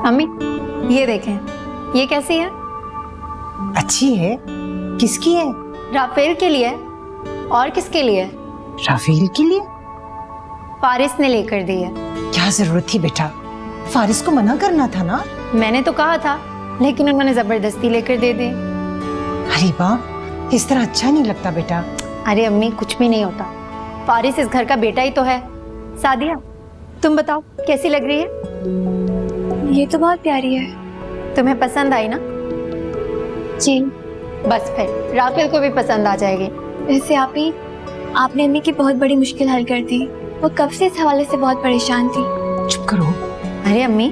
अम्मी ये देखें, ये कैसी है? अच्छी है। किसकी है? राफेल के लिए। और किसके लिए? राफेल के लिए? फारिस ने लेकर दी है। क्या जरूरत थी बेटा, फारिस को मना करना था ना। मैंने तो कहा था, लेकिन उन्होंने जबरदस्ती लेकर दे दी। अरे वाह, इस तरह अच्छा नहीं लगता बेटा। अरे अम्मी कुछ भी नहीं होता, फारिस इस घर का बेटा ही तो है। सादिया तुम बताओ कैसी लग रही है? ये तो बहुत प्यारी है। तुम्हें पसंद आई ना? जी। बस फिर राफेल को भी पसंद आ जाएगी। वैसे आपने अम्मी की बहुत बड़ी मुश्किल हल कर दी। वो कब से इस हवाले से बहुत परेशान थी। चुप करो। अरे अम्मी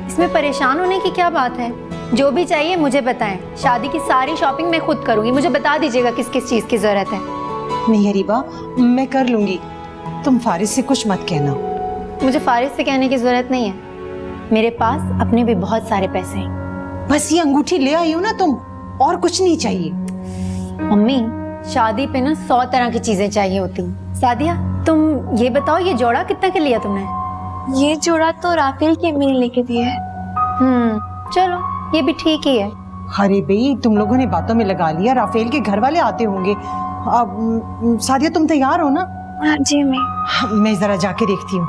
इसमें परेशान होने की क्या बात है? जो भी चाहिए मुझे बताएं, शादी की सारी शॉपिंग मैं खुद करूंगी। मुझे बता दीजिएगा किस किस चीज की जरूरत है। नहीं हरीबा, मैं कर लूंगी, तुम फारिस से कुछ मत कहना। मुझे फारिस से कहने की जरूरत नहीं है, मेरे पास अपने भी बहुत सारे पैसे हैं। बस ये अंगूठी ले आई हो ना तुम, और कुछ नहीं चाहिए। मम्मी शादी पे ना 100 तरह की चीजें चाहिए होती हैं। सादिया तुम ये बताओ, ये जोड़ा कितना के लिया तुमने? ये जोड़ा तो राफेल की अम्मी ने लेके दिया है। चलो ये भी ठीक ही है। अरे भाई तुम लोगों ने बातों में लगा लिया, राफेल के घर वाले आते होंगे। अब सादिया तुम तैयार हो ना? हाँ जी अम्मी। मैं जरा जाके देखती हूँ।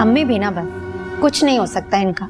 अम्मी भी ना, बस कुछ नहीं हो सकता इनका।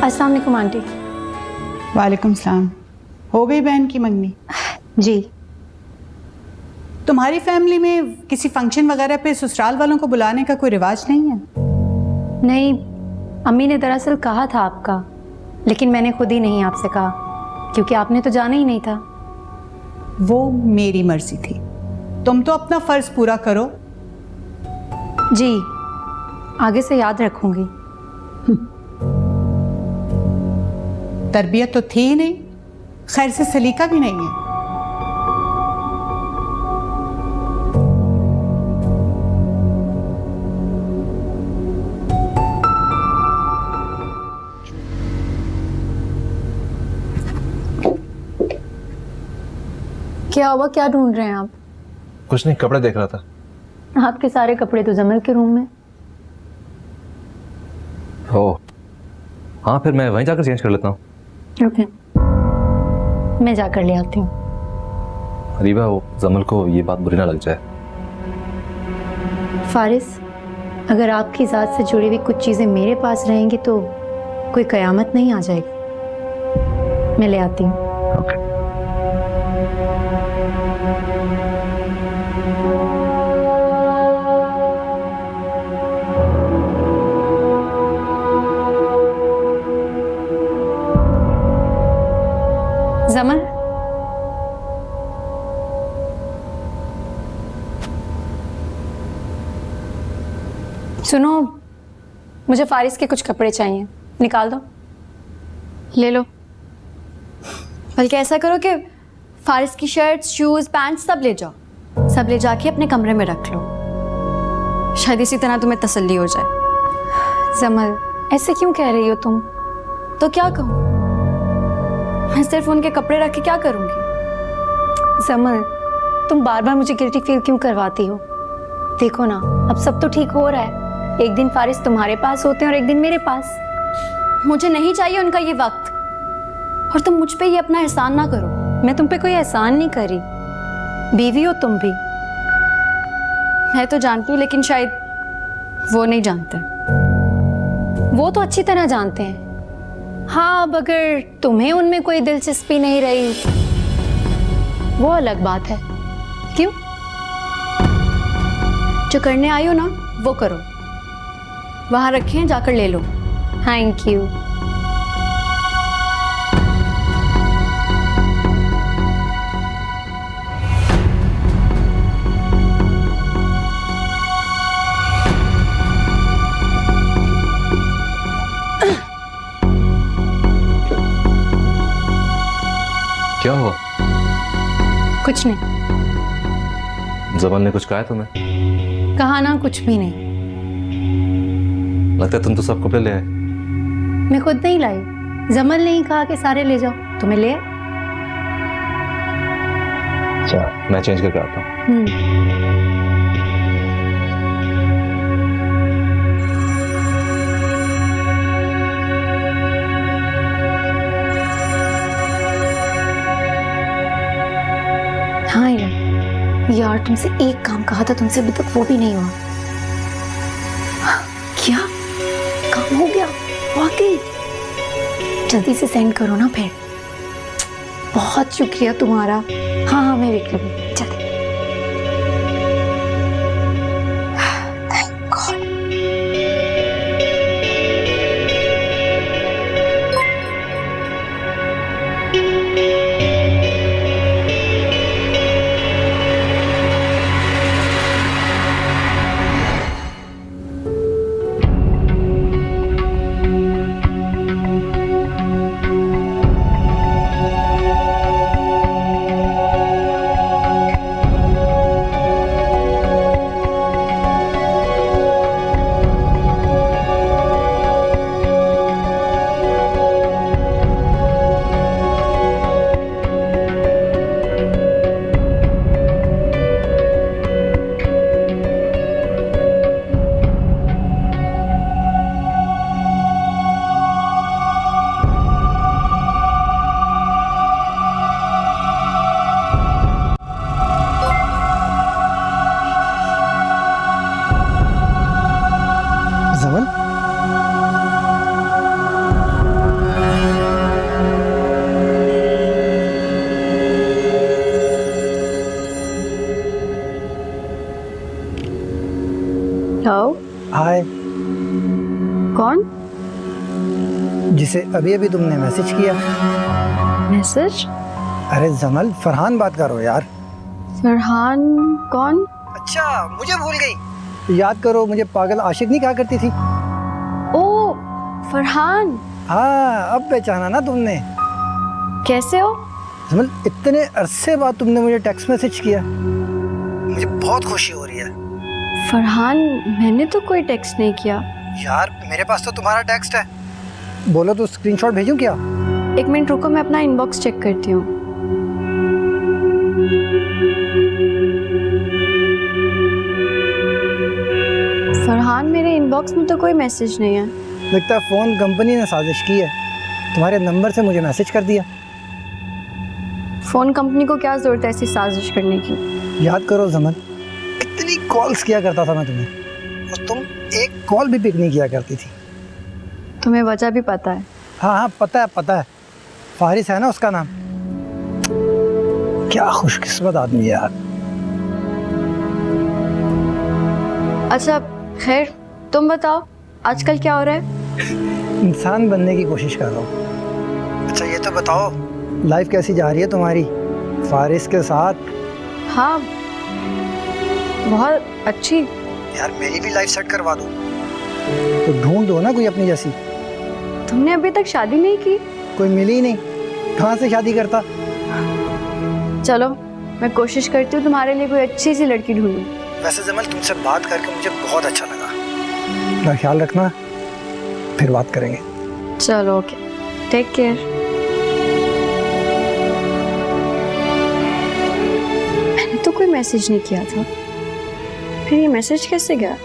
अस्सलाम वालेकुम आंटी। वालेकुम सलाम। हो गई बहन की मंगनी? जी। तुम्हारी फैमिली में किसी फंक्शन वगैरह पे ससुराल वालों को बुलाने का कोई रिवाज नहीं है? नहीं, अम्मी ने दरअसल कहा था आपका, लेकिन मैंने खुद ही नहीं आपसे कहा, क्योंकि आपने तो जाना ही नहीं था। वो मेरी मर्जी थी। तुम तो अपना फर्ज पूरा करो। जी, आगे से याद रखूंगी। तरबियत तो थी ही नहीं, खैर से सलीका भी नहीं है। क्या हुआ, क्या ढूंढ रहे हैं आप? कुछ नहीं, कपड़े देख रहा था। आपके सारे कपड़े तो जमल के रूम में। ओह हाँ, फिर मैं वहीं जाकर चेंज कर लेता हूँ। ओके, मैं जाकर ले आती हूँ। हरीबा, वो जमल को ये बात बुरी ना लग जाए। फारिस, अगर आपकी ज़ात से जुड़ी हुई कुछ चीज़ें मेरे पास रहेंगी तो कोई कयामत नहीं आ जाएगी। मैं ले आती हूँ। ओके। जमल, सुनो, मुझे फारिस के कुछ कपड़े चाहिए, निकाल दो। ले लो। बल्कि ऐसा करो कि फारिस की शर्ट्स, शूज, पैंट्स सब ले जाओ। सब ले जाके अपने कमरे में रख लो, शायद इसी तरह तुम्हें तसल्ली हो जाए। जमल, ऐसे क्यों कह रही हो तुम? तो क्या कहूँ? मैं सिर्फ उनके कपड़े रख के क्या करूँगी? जमल, तुम बार बार मुझे गिल्टी फील क्यों करवाती हो? देखो ना, अब सब तो ठीक हो रहा है। एक दिन फारिस तुम्हारे पास होते हैं और एक दिन मेरे पास। मुझे नहीं चाहिए उनका ये वक्त, और तुम मुझ पे ये अपना एहसान ना करो। मैं तुम पे कोई एहसान नहीं करी, बीवी हो तुम भी। मैं तो जानती हूँ, लेकिन शायद वो नहीं जानते। वो तो अच्छी तरह जानते हैं। हाँ, अब अगर तुम्हें उनमें कोई दिलचस्पी नहीं रही, वो अलग बात है। क्यों? जो करने आई हो ना, वो करो। वहां रखे हैं, जाकर ले लो। Thank you. क्या हुआ? कुछ नहीं। जमल ने कुछ कहा है तुम्हें? कहा ना, कुछ भी नहीं। लगता है तुम तो सब कपड़े ले आए। मैं खुद नहीं लाई, जमल ने ही कहा कि सारे ले जाओ। तुम्हें ले आए? अच्छा, मैं चेंज करके आता हूँ। हाँ यार, तुमसे एक काम कहा था, तुमसे अभी तक वो भी नहीं हुआ। क्या काम हो गया? वाकई? जल्दी से सेंड करो ना फिर। बहुत शुक्रिया तुम्हारा। हाँ हाँ, मैं देख लूँगी। चल। Thank God. जमल, हेलो। हाय। कौन? जिसे अभी अभी तुमने मैसेज किया। मैसेज? अरे जमल, फरहान बात करो यार। फरहान कौन? अच्छा, मुझे भूल गई। याद करो, मुझे पागल आशिक नहीं कहा करती थी। ओ, फरहान। हाँ, अब पहचाना ना तुमने। कैसे हो? जमल, इतने अरसे बाद तुमने मुझे टेक्स्ट मैसेज किया, मुझे बहुत खुशी हो रही है। फरहान, मैंने तो कोई टेक्स्ट नहीं किया। यार, मेरे पास तो तुम्हारा टेक्स्ट है। बोलो तो स्क्रीनशॉट भेजूं क्या? एक मिनट रुको, मैं अपना इनबॉक्स चेक करती हूँ। फरहान, मेरे इनबॉक्स में तो कोई मैसेज नहीं है। लगता है फ़ोन कंपनी ने साजिश की है, तुम्हारे नंबर से मुझे मैसेज कर दिया। फ़ोन कंपनी को क्या ज़रूरत है ऐसी साजिश करने की? याद करो जमन, कितनी कॉल्स किया करता था मैं तुम्हें, और तुम एक कॉल भी पिक नहीं किया करती थी। तुम्हें वजह भी पता है? हाँ हाँ, पता है पता है। फारिस है ना उसका नाम। क्या खुशकिस्मत आदमी है यार। अच्छा खैर, तुम बताओ आजकल क्या हो रहा है? इंसान बनने की कोशिश कर रहा हूँ। अच्छा ये तो बताओ, लाइफ कैसी जा रही है तुम्हारी फारिस के साथ? हाँ, बहुत अच्छी। यार मेरी भी लाइफ सेट करवा दो, तो ढूंढ दो ना कोई अपनी जैसी। तुमने अभी तक शादी नहीं की? कोई मिली ही नहीं, कहाँ से शादी करता। चलो मैं कोशिश करती हूँ तुम्हारे लिए कोई अच्छी सी लड़की ढूंढूं। वैसे जमल, तुमसे बात करके मुझे बहुत अच्छा लगा। अपना ख्याल रखना, फिर बात करेंगे। चलो ओके, टेक केयर। मैंने तो कोई मैसेज नहीं किया था, फिर ये मैसेज कैसे गया?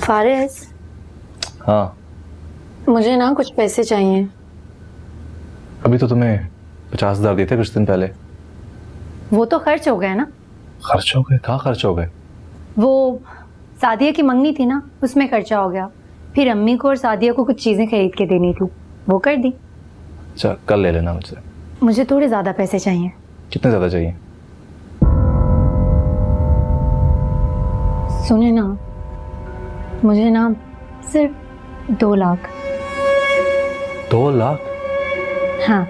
फारिस, हाँ, मुझे ना कुछ पैसे चाहिए। अभी तो तुम्हें 50,000 दिए थे कुछ दिन पहले। वो तो खर्च हो गए ना। खर्च हो गए? कहाँ खर्च हो गए? वो सादिया की मंगनी थी ना, उसमें खर्चा हो गया। फिर अम्मी को और सादिया को कुछ चीज़ें खरीद के देनी थी, वो कर दी। अच्छा, कल ले लेना मुझसे। मुझे थोड़े ज़्यादा पैसे चाहिए। कितने ज़्यादा चाहिए? सुने ना, मुझे ना सिर्फ 2 लाख। 2 लाख? हाँ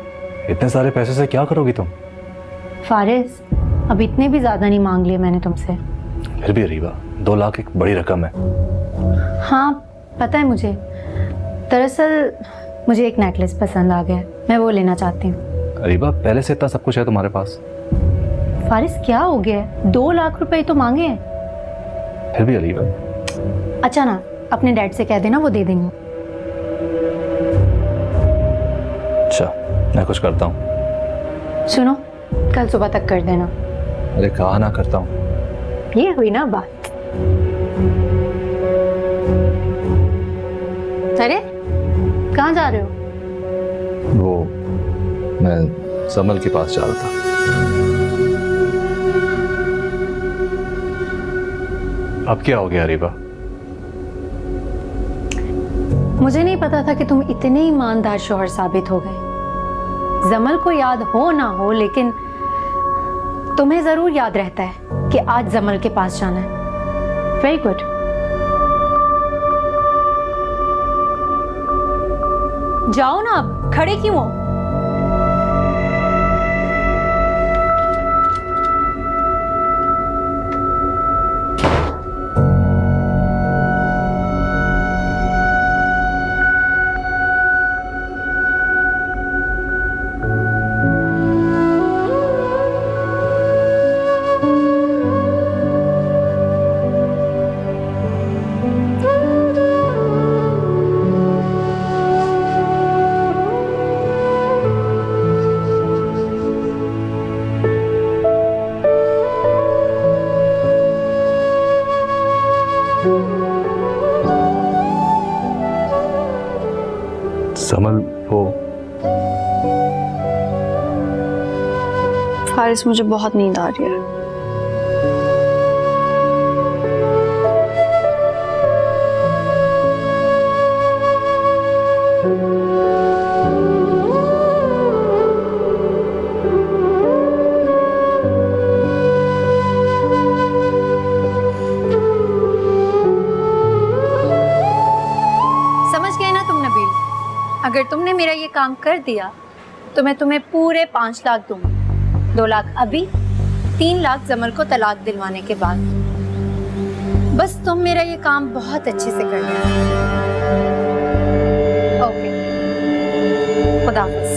इतने सारे पैसे से क्या करोगी तुम? फारिस, अब इतने भी ज़्यादा नहीं मांग लिए मैंने तुमसे। फिर भी अरीबा, 2 लाख एक बड़ी रकम है। हाँ पता है मुझे। दरअसल मुझे एक नेकलेस पसंद आ गया, मैं वो लेना चाहती हूँ। अरीबा, पहले से इतना सब कुछ है तुम्हारे पास। फारिस क्या हो गया है? 2 लाख रुपए तो मांगे हैं। फिर भी अरीबा। अच्छा ना, अपने डैड से कह देना, वो दे देंगे। अच्छा, मैं कुछ करता हूँ। सुनो, कल सुबह तक कर देना। अरे कहा ना करता हूँ। ये हुई ना बात। अरे कहाँ जा रहे हो? वो मैं समल के पास जा रहा था। अब क्या हो गया अरीबा? मुझे नहीं पता था कि तुम इतने ईमानदार शौहर साबित हो गए। जमल को याद हो ना हो, लेकिन तुम्हें जरूर याद रहता है कि आज जमल के पास जाना है। Very good. जाओ ना, अब खड़े क्यों हो? समल, वो फारिस, मुझे बहुत नींद आ रही है। समझ गए ना तुम नबील? अगर तुमने मेरा ये काम कर दिया तो मैं तुम्हें पूरे 5 लाख दूंगी। 2 लाख अभी, 3 लाख जमल को तलाक दिलवाने के बाद। बस तुम मेरा ये काम बहुत अच्छे से कर लेना। ओके, खुदा हाफिज।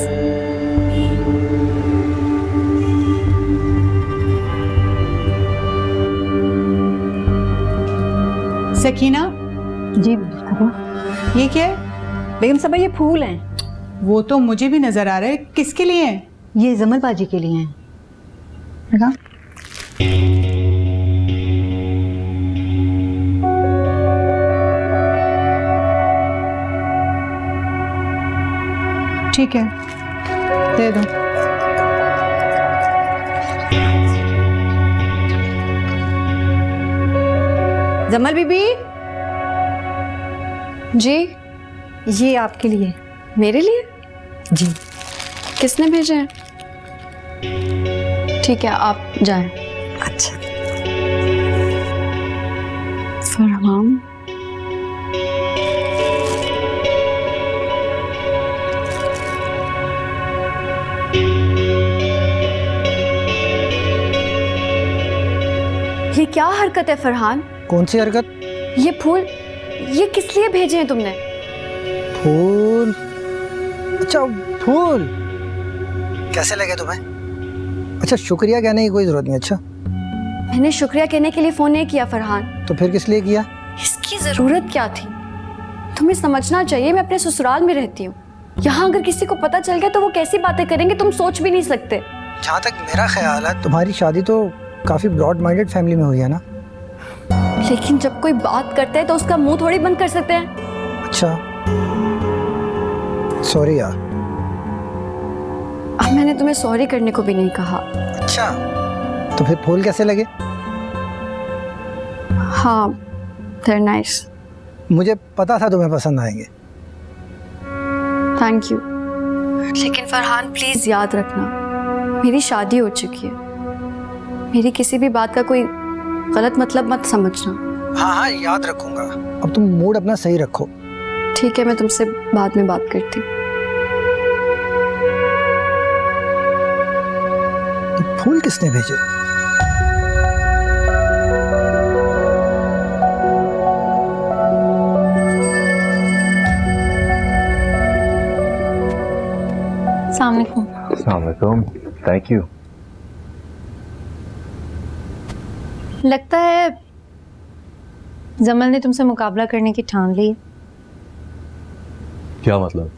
सकीना, जी ये क्या है? बेगम साहब, ये फूल हैं। वो तो मुझे भी नजर आ रहा है, किसके लिए है? ये जमल बाजी के लिए हैं। देखा? ठीक है, दे दो। जमल बीबी, जी, ये आपके लिए। मेरे लिए? जी। किसने भेजे हैं? ठीक है, आप जाएं। अच्छा। फरहान, ये क्या हरकत है फरहान? कौन सी हरकत? ये फूल, ये किस लिए भेजे हैं तुमने? फूल, अच्छा फूल कैसे लगे तुम्हें? अच्छा शुक्रिया कहने की कोई ज़रूरत नहीं। अच्छा मैंने शुक्रिया कहने के लिए फ़ोन नहीं किया फरहान। तो फिर किस लिए किया? इसकी ज़रूरत क्या थी? तुम्हें समझना चाहिए, मैं अपने ससुराल में रहती हूँ। यहाँ अगर किसी को पता चल गया तो वो कैसी बातें करेंगे तुम सोच भी नहीं सकते। जहाँ तक मेरा ख्याल है तुम्हारी शादी तो काफ़ी ब्रॉड माइंडेड फैमिली में हुई है ना। लेकिन जब कोई बात करता है तो उसका मुंह थोड़ी बंद कर सकते हैं। अच्छा सॉरी यार। अब मैंने तुम्हें सॉरी करने को भी नहीं कहा। अच्छा तो फिर फूल कैसे लगे? हाँ they're nice. मुझे पता था तुम्हें पसंद आएंगे। Thank you. लेकिन फरहान प्लीज याद रखना, मेरी शादी हो चुकी है। मेरी किसी भी बात का कोई गलत मतलब मत समझना। हाँ हाँ याद रखूंगा। अब तुम मूड अपना सही रखो। ठीक है, मैं तुमसे बाद में बात करती हूँ। ये फूल किसने भेजे? अस्सलाम वालेकुम। Thank you. लगता है जमल ने तुमसे मुकाबला करने की ठान ली। क्या मतलब?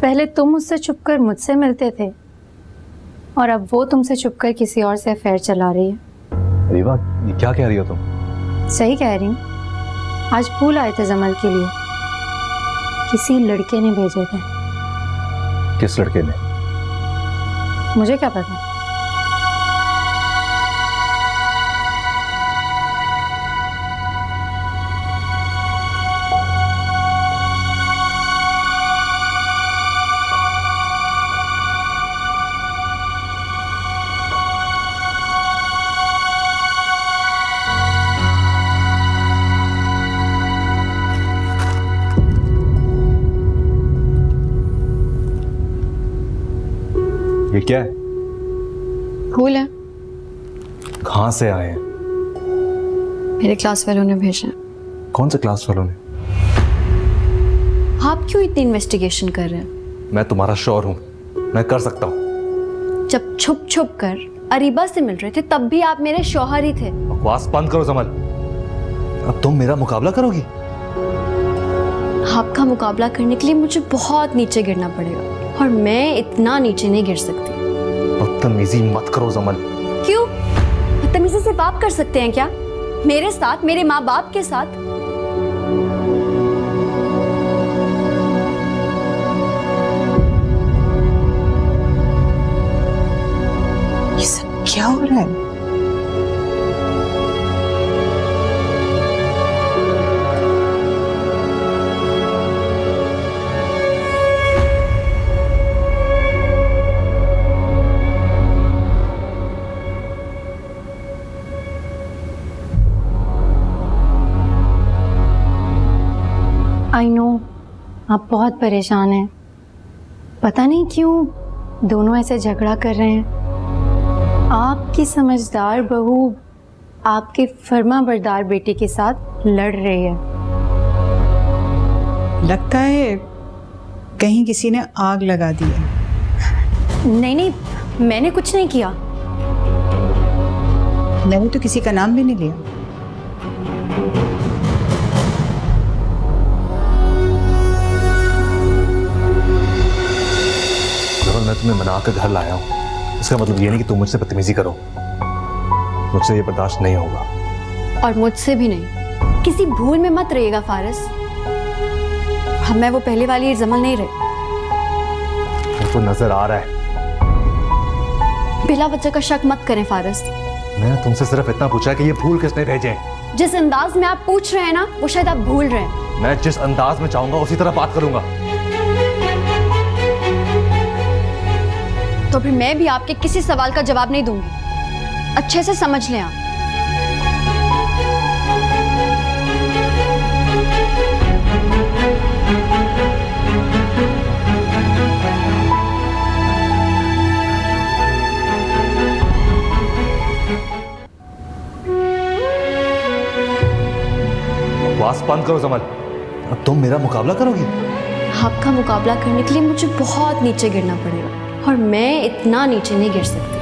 पहले तुम मुझसे छुपकर मुझसे मिलते थे और अब वो तुमसे छुपकर किसी और से अफेयर चला रही है। रीवा, ये क्या कह रही हो तुम? सही कह रही हूँ। आज फूल आए थे जमल के लिए, किसी लड़के ने भेजे थे। किस लड़के ने? मुझे क्या पता। ये क्या है? फूल है, कहाँ से आए हैं? मेरे क्लास वालों ने भेजा। कौन से क्लास वालों ने? आप क्यों इतनी इन्वेस्टिगेशन कर रहे हैं? मैं तुम्हारा शौहर हूँ, मैं कर सकता हूँ। जब छुप छुप कर अरीबा से मिल रहे थे तब भी आप मेरे शौहर ही थे। बकवास बंद करो जमल। अब तुम मेरा मुकाबला करोगी? आपका मुकाबला करने के लिए मुझे बहुत नीचे गिरना पड़ेगा और मैं इतना नीचे नहीं गिर सकती। बदतमीजी मत करो जमल। क्यों? बदतमीजी सिर्फ आप कर सकते हैं क्या? मेरे साथ, मेरे माँ बाप के साथ? ये सब क्या हो रहा है? आई नो आप बहुत परेशान हैं। पता नहीं क्यों दोनों ऐसे झगड़ा कर रहे हैं। आपकी समझदार बहू आपके फर्मा बरदार बेटे के साथ लड़ रही है। लगता है कहीं किसी ने आग लगा दी है। नहीं नहीं, मैंने कुछ नहीं किया। मैंने तो किसी का नाम भी नहीं लिया। मैं तुम्हें मना कर घर लाया हूँ, इसका मतलब ये नहीं कि तुम मुझसे बदतमीजी करो। मुझसे ये बर्दाश्त नहीं होगा। और मुझसे भी नहीं। किसी भूल में मत रहिएगा फारिस। हम मैं वो पहले वाली जमल नहीं रहे। मुझे तो नजर आ रहा है। बिला वजह का शक मत करें फारिस। मैंने तुमसे सिर्फ इतना पूछा है कि ये फूल किसने भेजे हैं। जिस अंदाज में आप पूछ रहे हैं ना, वो शायद आप भूल रहे हैं। मैं जिस अंदाज में चाहूंगा उसी तरह बात करूंगा। तो फिर मैं भी आपके किसी सवाल का जवाब नहीं दूंगी। अच्छे से समझ लें आप। बकवास बंद करो जमल। अब तुम मेरा मुकाबला करोगी? आपका मुकाबला करने के लिए मुझे बहुत नीचे गिरना पड़ेगा और मैं इतना नीचे नहीं गिर सकती।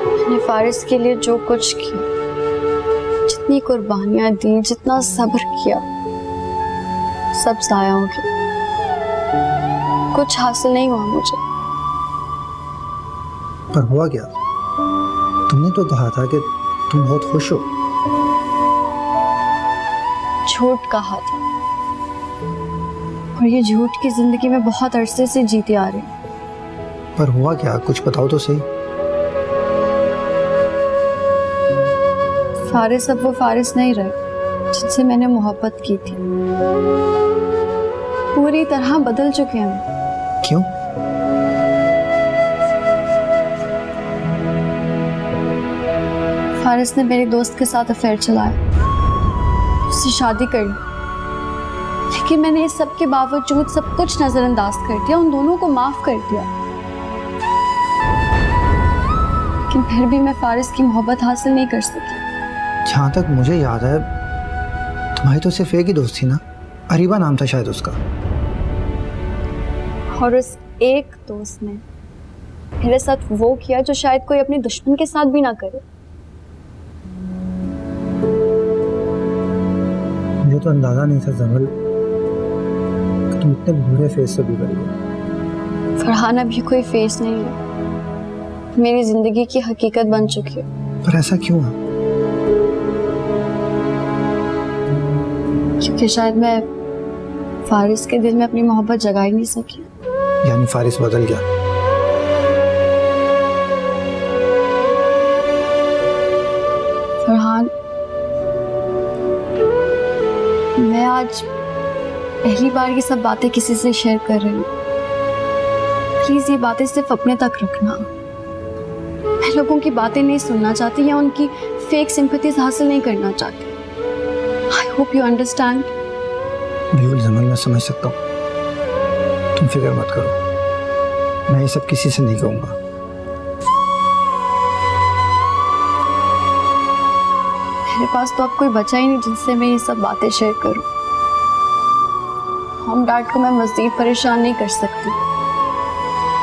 मैंने फारिस के लिए जो कुछ किया, जितनी कुर्बानियां दी, जितना सब्र किया, सब जाया हो गया। कुछ हासिल नहीं हुआ मुझे। पर हुआ क्या? तुमने तो कहा था कि तुम बहुत खुश हो। झूठ कहा था और ये झूठ की जिंदगी में बहुत अरसे से जीती आ रही हूं। पर हुआ क्या? कुछ बताओ तो सही। फारिस अब वो फारिस नहीं रहे जिनसे मैंने मोहब्बत की थी। पूरी तरह बदल चुके हैं। क्यों? फारिस ने मेरे दोस्त के साथ अफेयर चलाया, उससे शादी कर ली, लेकिन मैंने इस सब के बावजूद सब कुछ नजरअंदाज कर दिया, उन दोनों को माफ कर दिया। लेकिन फिर भी मैं फारिस की मोहब्बत हासिल नहीं कर सकी। जहाँ तक मुझे याद है तुम्हारी तो सिर्फ एक ही दोस्त थी ना, अरीबा नाम था शायद उसका। और उस एक दोस्त ने मेरे साथ वो किया जो शायद कोई अपने दुश्मन के साथ भी ना करे। मुझे तो अंदाजा नहीं था जमल कि तुम इतने बुरे फेस से गुजरी। फरहान अभी कोई फेस नहीं है, मेरी जिंदगी की हकीकत बन चुकी है। पर ऐसा क्यों है? क्योंकि शायद मैं फारिस के दिल में अपनी मोहब्बत जगा ही नहीं सकी। यानी फारिस बदल गया? फरहान, मैं आज पहली बार ये सब बातें किसी से शेयर कर रही हूँ। प्लीज ये बातें सिर्फ अपने तक रखना। मैं लोगों की बातें नहीं सुनना चाहती या उनकी फेक सिंपैथीज हासिल नहीं करना चाहती। I hope you understand. बिल्कुल जमल, मैं समझ सकता हूँ। तुम फिक्र मत करो, मैं ये सब किसी से नहीं कहूँगा। मेरे पास तो अब कोई बचा ही नहीं जिनसे मैं ये सब बातें शेयर करूं। हम डैड को मैं मज़ीद परेशान नहीं कर सकती,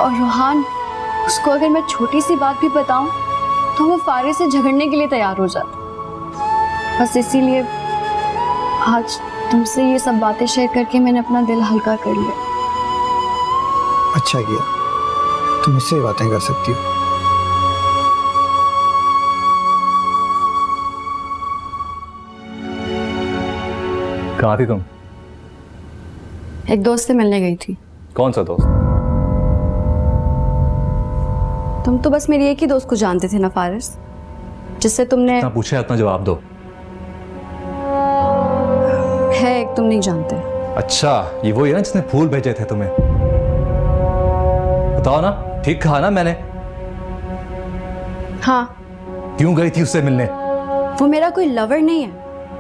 और रूहान, उसको अगर मैं छोटी सी बात भी बताऊं तो वो फारिस से झगड़ने के लिए तैयार हो जाता। बस इसीलिए आज तुमसे ये सब बातें शेयर करके मैंने अपना दिल हल्का कर लिया। अच्छा किया, तुम मुझसे बातें कर सकती हो। कहाँ थी तुम? एक दोस्त से मिलने गई थी। कौन सा दोस्त? तुम तो बस मेरी एक ही दोस्त को जानते थे ना फारिस, जिससे तुमने इतना पूछा है, इतना जवाब दो। है एक, तुम नहीं जानते। अच्छा, ये वही है ना जिसने फूल भेजे थे तुम्हें? बताओ ना, ठीक कहा ना मैंने? हाँ, क्यों गई थी उससे मिलने? वो मेरा कोई लवर नहीं है,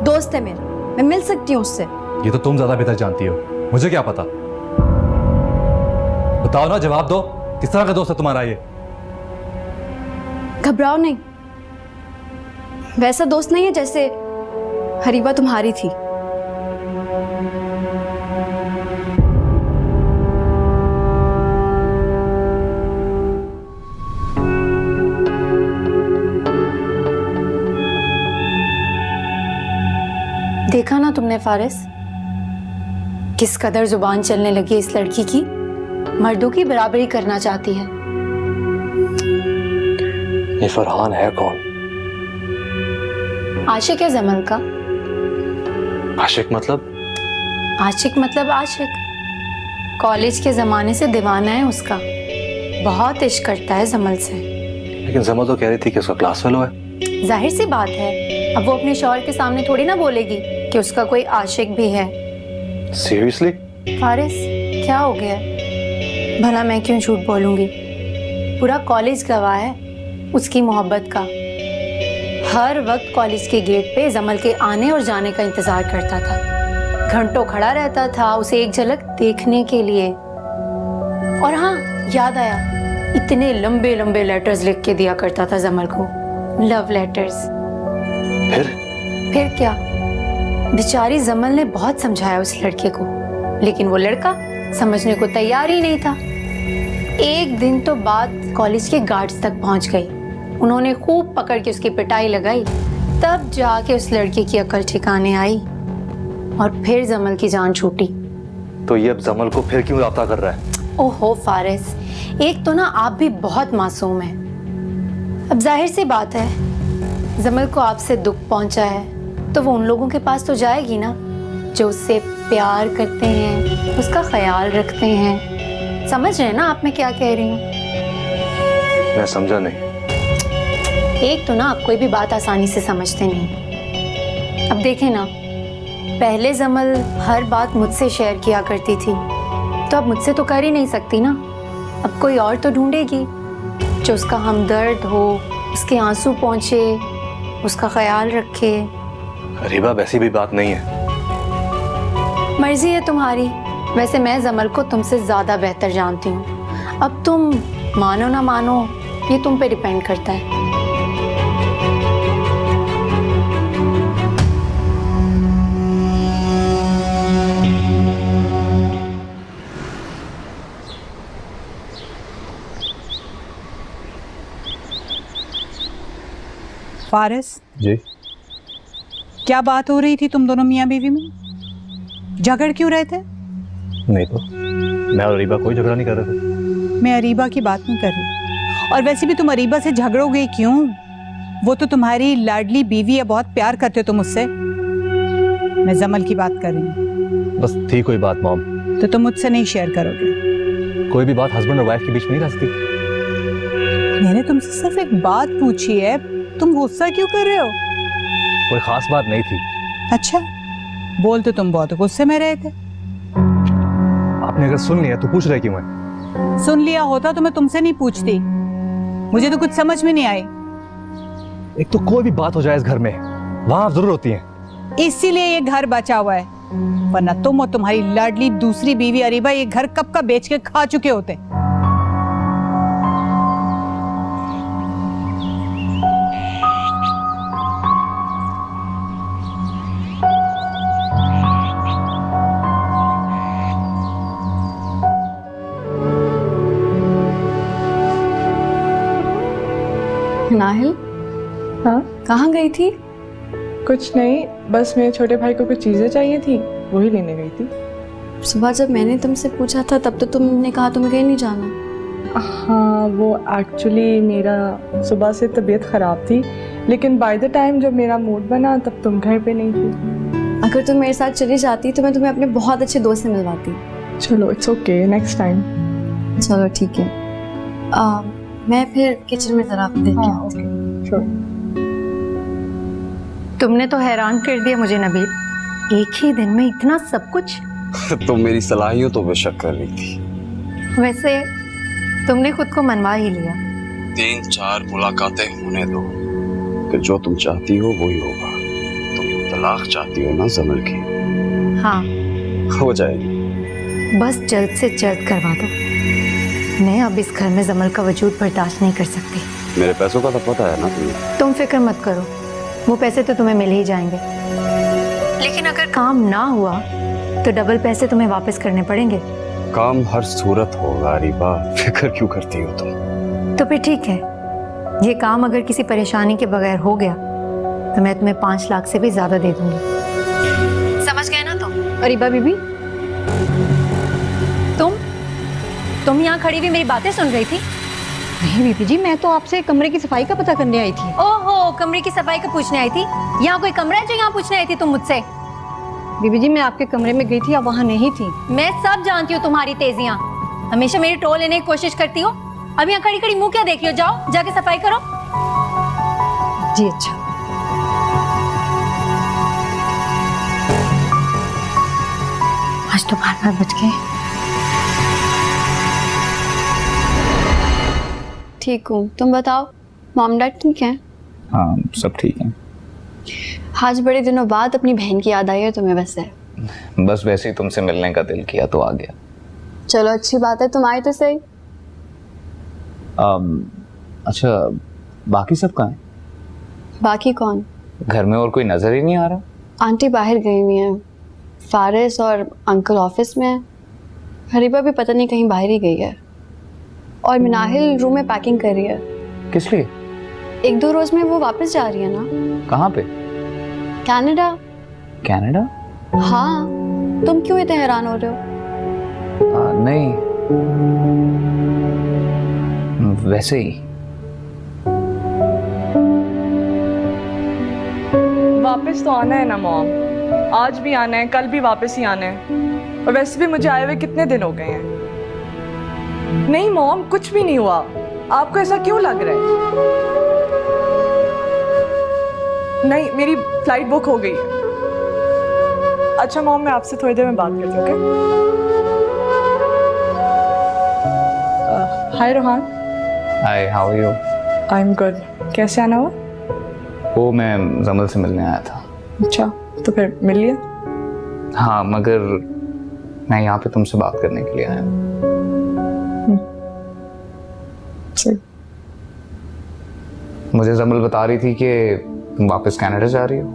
दोस्त है मेरा। मैं मिल सकती हूँ उससे। ये तो तुम ज्यादा बेहतर जानती हो, मुझे क्या पता। बताओ ना, जवाब दो, किस तरह का दोस्त है तुम्हारा ये? घबराओ नहीं, वैसा दोस्त नहीं है जैसे हरीबा तुम्हारी थी। देखा ना तुमने फारिस, किस कदर जुबान चलने लगी इस लड़की की। मर्दों की बराबरी करना चाहती है। ये फरहान है कौन? आशिक है जमल का। आशिक मतलब? आशिक मतलब आशिक। कॉलेज के जमाने से दीवाना है उसका, बहुत इश्क करता है जमल से। लेकिन जमल तो कह रही थी कि उसका क्लास फेलो है। जाहिर सी बात है, अब वो अपने शौहर के सामने थोड़ी ना बोलेगी कि उसका कोई आशिक भी है। सीरियसली? फारिस, क्या हो गया? भला मैं क्यों झूठ बोलूंगी? पूरा कॉलेज गवाह है उसकी मोहब्बत का। हर वक्त कॉलेज के गेट पे जमल के आने और जाने का इंतजार करता था। घंटों खड़ा रहता था उसे एक झलक देखने के लिए। और हाँ, याद आया, इतने लंबे लंबे लेटर्स लिख के दिया करता था जमल को लव लेटर्स। फिर क्या, बेचारी जमल ने बहुत समझाया उस लड़के को, लेकिन वो लड़का समझने को तैयार ही नहीं था। एक दिन तो बात कॉलेज के गार्ड्स तक पहुंच गई। उन्होंने खूब पकड़ के उसकी पिटाई लगाई, तब जाके उस लड़के की अकल ठिकाने आई और फिर जमल की जान छूटी। तो ये अब जमल को फिर क्यों राब्ता कर रहा है? ओहो फारिस, एक तो ना आप भी बहुत मासूम हैं। अब जाहिर सी बात है, जमल को आपसे दुख पहुंचा है तो वो उन लोगों के पास तो जाएगी ना जो उससे प्यार करते हैं, उसका ख्याल रखते हैं। समझ रहे हैं ना आप मैं क्या कह रही हूँ? मैं समझा नहीं। एक तो ना आप कोई भी बात आसानी से समझते नहीं। अब देखें ना, पहले जमल हर बात मुझसे शेयर किया करती थी, तो अब मुझसे तो कर ही नहीं सकती ना। अब कोई और तो ढूंढेगी जो उसका हमदर्द हो, उसके आंसू पहुंचे, उसका ख्याल रखे। रीबा वैसी भी बात नहीं है। मर्जी है तुम्हारी। वैसे मैं जमल को तुमसे ज्यादा बेहतर जानती हूँ। अब तुम मानो ना मानो ये तुम पे डिपेंड करता है। फारिस, जी? क्या बात हो रही थी तुम दोनों मियाँ बीवी में? झगड़ क्यों रहे थे? नहीं तो मैं और रीबा कोई झगड़ा नहीं कर रहे थे। मैं अरीबा की बात नहीं कर रही। और वैसे भी तुम अरीबा से झगड़ोगे क्यों? वो तो तुम्हारी लाडली बीवी है, बहुत प्यार करते हो तुम उससे। मैं जमल की बात कर रही हूँ। बस थी कोई बात मॉम। तो तुम मुझसे नहीं शेयर करोगे? कोई भी बात हस्बैंड और वाइफ के बीच में नहीं रह सकती। मैंने तुमसे सिर्फ एक बात पूछी है, तुम गुस्सा क्यों कर रहे हो? कोई खास बात नहीं थी। अच्छा, बोल तो तुम बहुत गुस्से में रहे थे। आपने अगर सुन लिया तो पूछ रहे क्यों है? सुन लिया होता तो मैं तुमसे नहीं पूछती। मुझे तो कुछ समझ में नहीं आई। एक तो कोई भी बात हो जाए इस घर में, वहां आप जरूर होती हैं। इसीलिए ये घर बचा हुआ है, वरना तुम और तुम्हारी लाडली दूसरी बीवी अरीबा ये घर कब का बेच के खा चुके होते। नाहिल, हाँ? कहाँ गई थी? कुछ नहीं, बस मेरे छोटे भाई को कुछ चीज़ें चाहिए थी, वही लेने गई थी। सुबह जब मैंने तुमसे पूछा था तब तो तुमने कहा तुम्हें कहीं नहीं जाना। हाँ, वो एक्चुअली मेरा सुबह से तबीयत ख़राब थी, लेकिन बाय द टाइम जब मेरा मूड बना तब तुम घर पे नहीं थी। अगर तुम मेरे साथ चली जाती तो मैं तुम्हें अपने बहुत अच्छे दोस्त से मिलवाती। चलो, इट्स ओके, नेक्स्ट टाइम। चलो ठीक है। मैं फिर किचन में जरा देख के आती हूँ। तुमने तो हैरान कर दिया मुझे नबील, एक ही दिन में इतना सब कुछ। तो मेरी सलाहियत तो बेशक कर ली थी। वैसे तुमने खुद को मनवा ही लिया। 3-4 मुलाकातें होने दो, कि जो तुम चाहती हो वही होगा। तुम तलाक चाहती हो ना जमल की? हाँ, हो जाएगी। बस जल्द से जल्द करवा दो। मैं अब इस घर में जमल का वजूद बर्दाश्त नहीं कर सकती। मेरे पैसों का तो पता है ना तुम्हें। तुम फिक्र मत करो, वो पैसे तो तुम्हें मिल ही जाएंगे, लेकिन अगर काम ना हुआ तो डबल पैसे तुम्हें वापस करने पड़ेंगे। काम हर सूरत होगा रीबा, फिक्र क्यों करती हो तुम? तो फिर ठीक है, ये काम अगर किसी परेशानी के बगैर हो गया तो मैं तुम्हें 5 लाख से भी ज्यादा दे दूंगी। समझ गए ना तुम? अरीबा बीबी, तुम यहाँ खड़ी हुई मेरी बातें सुन रही थी? नहीं बीबी जी, मैं तो आपसे कमरे की सफाई का पता करने आई थी। ओहो, कमरे की सफाई का पूछने आई थी? यहाँ कोई कमरा है जो यहाँ पूछने आई थी तुम मुझसे? बीबी जी, मैं आपके कमरे में गई थी, आप वहाँ नहीं थी। मैं सब जानती हूँ तुम्हारी तेजियां, हमेशा मेरी टोल लेने की कोशिश करती हो। अब यहाँ खड़ी खड़ी मुंह क्या देख रही हो? जाओ जाके सफाई करो। जी अच्छा। आज तो 12 बज गए। ठीक हूँ, तुम बताओ, मॉम डैड ठीक है? हाँ, सब ठीक है। आज बड़े दिनों बाद अपनी बहन की याद आई है तुम्हें? वैसे बस वैसे ही तुमसे मिलने का दिल किया तो आ गया। चलो अच्छी बात है, तुम आए तो सही। अच्छा, बाकी सब कहाँ हैं? बाकी कौन? घर में और कोई नजर ही नहीं आ रहा। आंटी बाहर गई हुई हैं, फारिस और अंकल ऑफिस में हैं। हरीबा भी पता नहीं कहीं बाहर ही गई है, और मिनाहिल रूम में पैकिंग कर रही है। किस लिए? 1-2 रोज में वो वापस जा रही है ना। कहाँ पे? कनाडा। कनाडा? हाँ, तुम क्यों इतने हैरान हो रहे हो? नहीं, वैसे ही। वापस तो आना है ना मॉम, आज भी आना है, कल भी वापस ही आना है। और वैसे भी मुझे आए हुए कितने दिन हो गए हैं। नहीं मॉम, कुछ भी नहीं हुआ। आपको ऐसा क्यों लग रहा है? नहीं, मेरी फ्लाइट बुक हो गई है। अच्छा मॉम, मैं आपसे थोड़ी देर में बात करती हूँ, okay? Hi Rohan. Hi, how are you? I am good. कैसे आना हुआ? वो मैं जमल से मिलने आया था। अच्छा, तो फिर मिल लिया? हाँ, मगर मैं यहाँ पे तुमसे बात करने के लिए आया हूँ। सही। मुझे जमल बता रही थी कि तुम वापस कनाडा जा रही हो।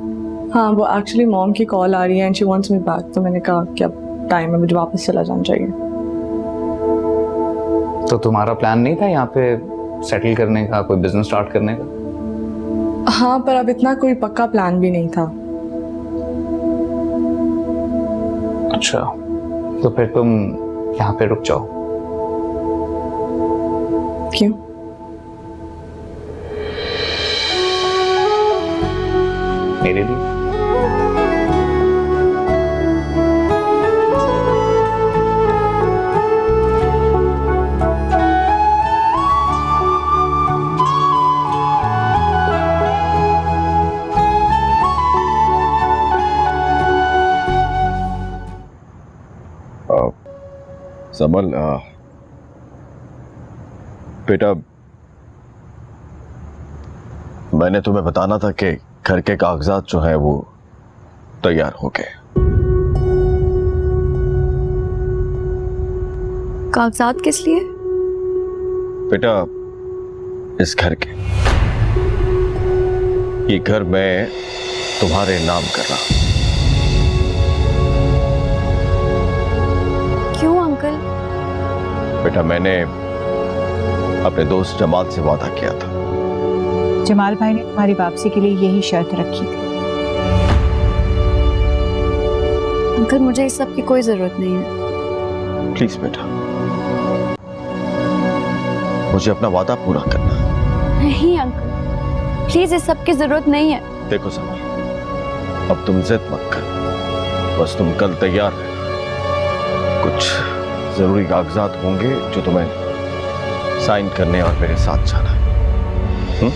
हाँ, वो एक्चुअली मॉम की कॉल आ रही है and she wants me back, तो मैंने कहा कि अब टाइम है, मुझे वापस चला जाना चाहिए। तो तुम्हारा प्लान नहीं था यहाँ पे सेटल करने का, कोई बिजनेस स्टार्ट करने का? हाँ, पर अब इतना कोई पक्का प्लान भी नहीं था। अच्छा, तो फिर तुम यहाँ पे रुक जाओ। क्यों? मेरे लिए। जमल, बेटा, मैंने तुम्हें बताना था कि घर के कागजात जो है वो तैयार हो गए। कागजात किस लिए? बेटा, इस घर के, ये घर मैं तुम्हारे नाम कर रहा हूं। क्यों अंकल? बेटा, मैंने अपने दोस्त जमाल से वादा किया था। जमाल भाई ने तुम्हारी वापसी के लिए यही शर्त रखी थी। अंकल, मुझे इस सब की कोई जरूरत नहीं है। प्लीज बेटा, मुझे अपना वादा पूरा करना है। नहीं अंकल, प्लीज, इस सब की जरूरत नहीं है। देखो समर, अब तुम जिद मत कर, बस तुम कल तैयार रहना। कुछ जरूरी कागजात होंगे जो तुम्हें साइन करने और मेरे साथ जाना है।